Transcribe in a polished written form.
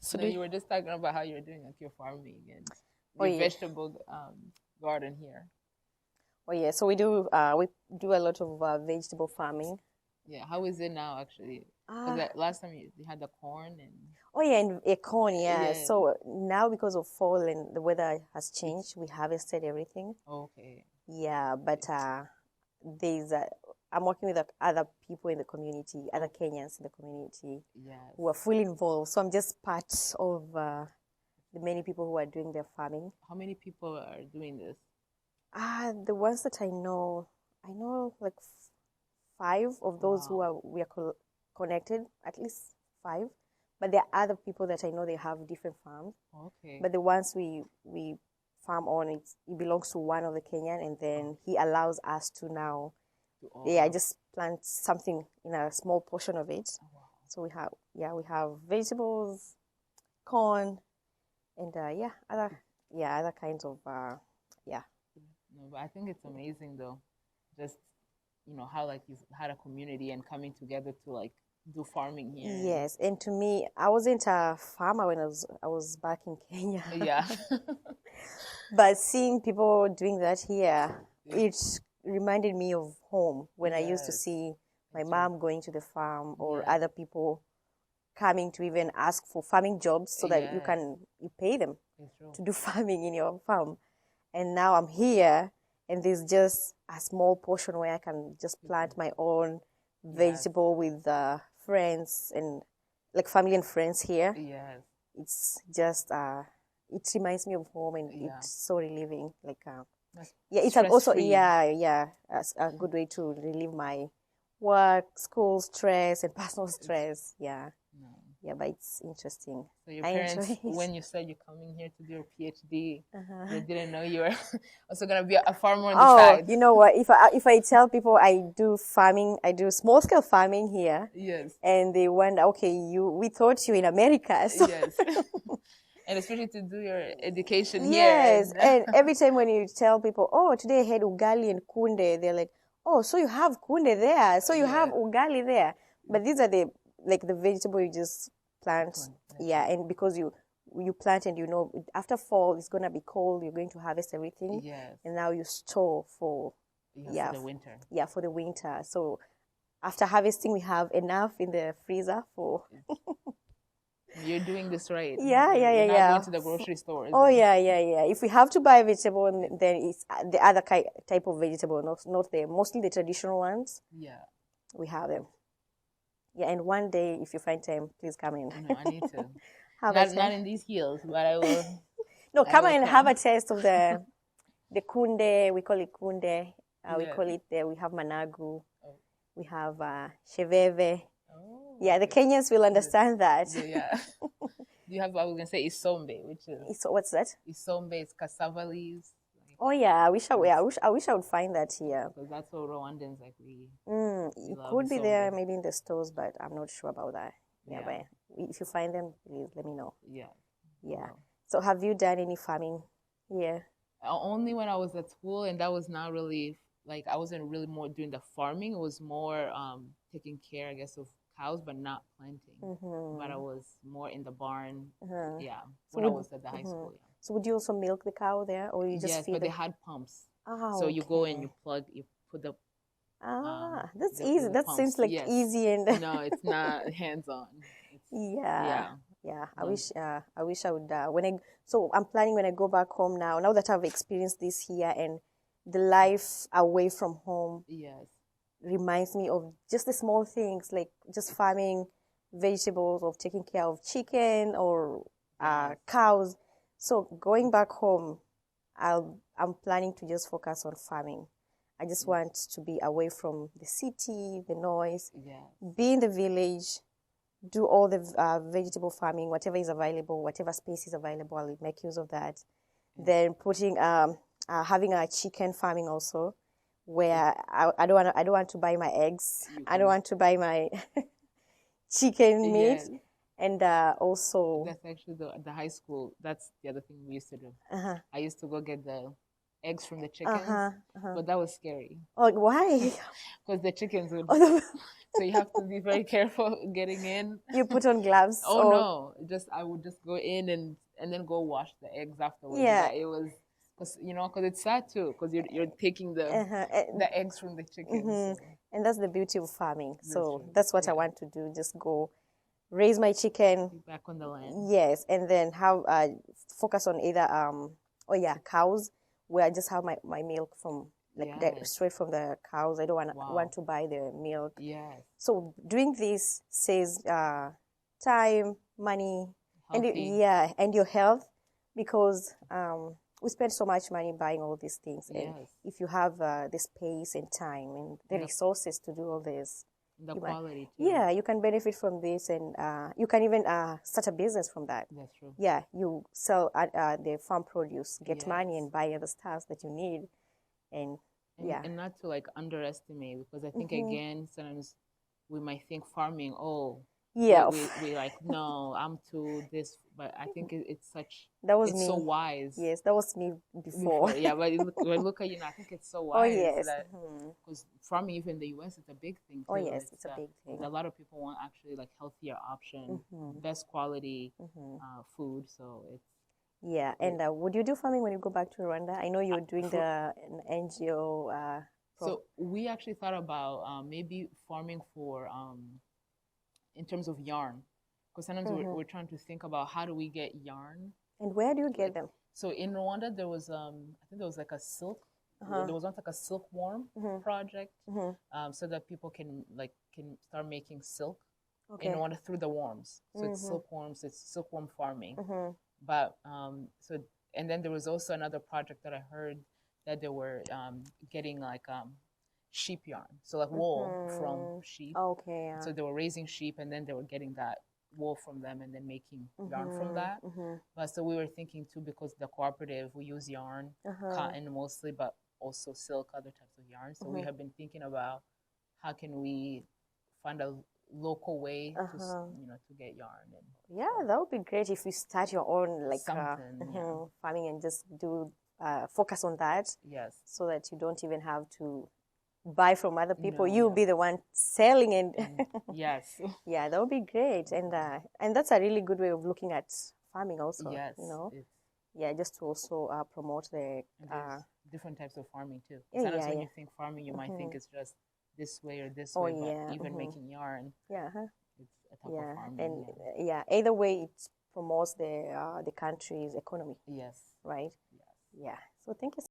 So No, you were just talking about how you're doing like your farming and oh your yeah, vegetable garden here. oh yeah. So we do a lot of vegetable farming. Yeah, how is it now actually? Because Ah, last time you had the corn and oh yeah, and acorn, yeah. yeah, So now because of fall and the weather has it's changed, we harvested everything. okay. Yeah, but there's I'm working with other people in the community, other Oh, Kenyans in the community yes. who are fully involved. So I'm just part of the many people who are doing their farming. How many people are doing this? The ones that I know like five of those who Wow. are we are connected, at least five. But there are other people that I know they have different farms. Okay. But the ones we farm on, it belongs to one of the Kenyan, and Oh, then he allows us to now, to all yeah, have. just plant something in a small portion of it. Oh, wow. So we have vegetables, corn, and other kinds of yeah. No, but I think it's amazing though. Just how like you had a community and coming together to like do farming here and Yes, and to me, I wasn't a farmer when I was back in Kenya, yeah. but seeing people doing that here, Yeah. it reminded me of home when I used to Yes. see my It's true. mom going to the farm or Yes. other people coming to even ask for farming jobs so that Yes. you pay them It's true. to do farming in your farm. And now I'm here, and there's just a small portion where I can just plant my own Yes. vegetable with friends and like family and friends here. Yes. It's just it reminds me of home, and Yeah. it's so relieving. Like That's yeah, it's stress also free. a good way to relieve my work, school stress, and personal stress. Yeah, No. yeah, but it's interesting. So your I enjoy parents, it. when you said you're coming here to do your PhD, they Uh-huh. didn't know you were also gonna be a farmer on the Oh, side. you know what? If I tell people I do farming, I do small scale farming here, Yes. and they wonder, okay, we thought you in America, so Yes. And especially to do your education here yes. and And every time when you tell people, oh, today I had ugali and kunde, they're like, oh, so you have kunde there, so you have yeah. ugali there, but these are the vegetable you just plant, That's yeah, it. and because you plant and after fall it's gonna be cold, you're going to harvest everything, Yes. and now you store for Yeah, for yeah the winter. yeah, for the winter. So after harvesting, we have enough in the freezer for. You're doing this right. Yeah, yeah, You're yeah, not going yeah. to the grocery stores Oh and yeah, yeah, yeah. If we have to buy a vegetable, then it's the other type of vegetable, not the mostly the traditional ones. yeah. We have them. Yeah, and one day if you find time, please come in. No, I need to. Have a Not test. in these heels, but I will. No, I come will in and have a come. taste of the kunde. We call it kunde. We Yes. call it we have managu. Oh. We have sheveve. Oh. Yeah, the Okay. Kenyans will understand that. Yeah. You have. I was gonna say isombe, which is So what's that? isombe is cassava leaves. Like, Oh yeah, yes, I wish I would find that here. because that's what Rwandans like. We It love could be there isombe. maybe in the stores, but I'm not sure about that. Yeah, Yeah. but if you find them, please let me know. Yeah. Yeah. Well, So have you done any farming here? only when I was at school, and that was not really like I wasn't really more doing the farming. It was more taking care, I guess, of cows, but not planting. But I Mm-hmm. was more in the barn. Uh-huh. Yeah, So when I would was at the high school. Yeah. so would you also milk the cow there, or you just Yes, feed but they them? had pumps, Ah, so you go and okay. you put That's easy. the That seems pumps. like Yes, easy and no, it's not hands on. It's yeah, yeah, yeah. no, I wish I would. So I'm planning when I go back home now. Now that I've experienced this here and the life away from home yes, reminds me of just the small things like just farming vegetables, of taking care of chicken or yes, cows. So going back home, I'm planning to just focus on farming. I just want to be away from the city, the noise, yes, be in the village, do all the vegetable farming, whatever is available, whatever space is available, I'll make use of that. Then having a chicken farming also, where I don't want to buy my eggs. you I don't can. want to buy my chicken meat, Yes, and also that's actually the high school. That's the other thing we used to do. uh-huh. I used to go get the eggs from the chickens, but that was scary. Oh, why? Because the chickens would, Oh, so you have to be very careful getting in. you put on gloves? Oh or... no, just I would just go in and then go wash the eggs afterwards. Yeah. But it was, because it's sad too, because you're taking the eggs from the chickens. So. And that's the beauty of farming. So true. that's what I want to do. Just go raise my chicken. Be back on the land. Yes, and then have focus on either cows, where I just have my milk from straight from the cows. I don't want to buy the milk. Yes. So doing this saves time, money, Healthy. and your health, because we spend so much money buying all these things. And if you have the space and time and the resources to do all this, the quality too. Yeah, you can benefit from this, and you can even start a business from that. That's true. Yeah, you sell the farm produce, get money, and buy other stuff that you need, and not to like underestimate, because I think again sometimes we might think farming, we like, no, I'm too this, but I think it's such, that was me. So wise. Yes, that was me before. Yeah, but look at you now, I think it's so wise. Oh yes, because farming even in the US, it's a big thing too. Oh yes, it's a big thing. A lot of people want actually like healthier option, best quality food, so it's. Yeah, and would you do farming when you go back to Rwanda? I know you're doing an NGO. So we actually thought about maybe farming for in terms of yarn, because sometimes we're trying to think about how do we get yarn. And where do you get them? So in Rwanda, there was I think there was like a silk. There was once like a silkworm project, so that people can start making silk in Rwanda through the worms. So it's silkworms, it's silkworm farming. But and then there was also another project that I heard that they were getting like sheep yarn, so like wool from sheep. Okay. So they were raising sheep, and then they were getting that wool from them, and then making yarn from that. But so we were thinking too, because the cooperative, we use yarn, cotton mostly, but also silk, other types of yarn. So we have been thinking about how can we find a local way to get yarn. And yeah, that would be great if you start your own farming and just do focus on that. Yes. So that you don't even have to buy from other people. You'll be the one selling it. Yes. Yeah, that would be great. And that's a really good way of looking at farming also. Yes. Yeah, just to also promote the different types of farming too. Sometimes when you think farming, you might think it's just this way or this way, but even making yarn, it's a type of farming. And either way, it promotes the country's economy. Yes. Right? Yes. Yeah. So thank you.